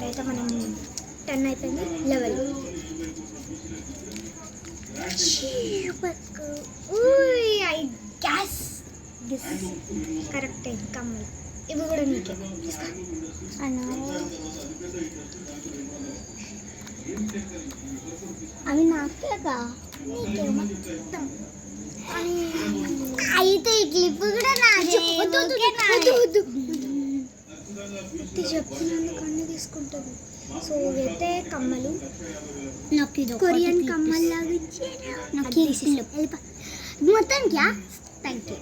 ఇప్పుడైతే మనం 10 అయిపోయింది 11 ఐ గ్యాస్ దిస్ కరెక్ట్ అయింది కమ్మలు ఇవి కూడా నీకే అన్నా అవి నాకేగా నీకే మొత్తం అయితే ఈ క్లిప్ కూడా చెప్తున్నందుకు అన్నీ తీసుకుంటుంది సో అయితే కమ్మలు కొరియన్ కమ్మలు లాగా ఇచ్చారు మొత్తం క్యా థ్యాంక్ యూ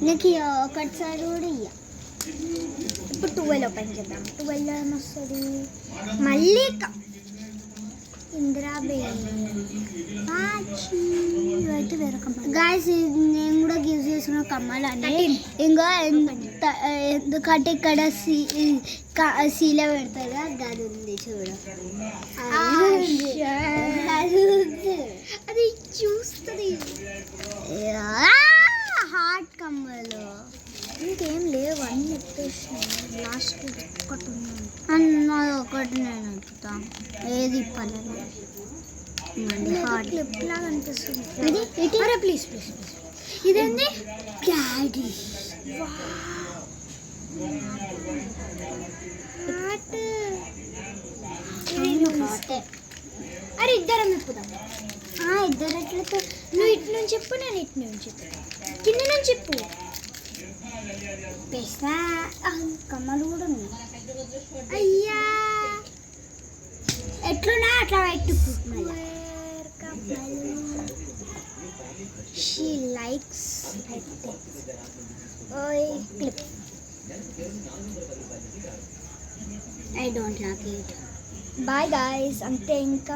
నాకు ఒకటిసారి కూడా ఇయ్య ఇప్పుడు 12 ఓపెన్ చేద్దాం 12 ఏమొస్తుంది మళ్ళీ ఇందిరాబేయితే వేరే కమ్మలు గాయస్ నేను కూడా గివ్ చేసుకున్న కమ్మలు అని ఇంకా ఎందుకంటే ఇక్కడ సీలో పెడతారా గది ఉంది చూడ అది చూస్తుంది హార్ట్ కమ్మలు ఇంకేం లేవు అన్నీ ఎత్తేసినాయి లాస్ట్ ఒకటి ఉంది అన్నది ఒకటి నేను చెప్తా ఏది ఇప్పలేదు క్లిప్ లాగా అనిపిస్తుంది ప్లీజ్ ప్లీజ్ ఇదేంది క్యాడీ అరే ఇద్దరం ఇప్పుదాం ఇద్దరు ఎట్లతో నువ్వు ఇటు నుంచి చెప్పు నేను ఇటు నుంచి చెప్పు కింద నుంచి చెప్పు పెసా కమ్మలు కూడా ఉన్నాయి అయ్యా ఎట్లున్నా అట్లా పెట్టు she likes clip I don't like it boy guys అంతే ఇంకా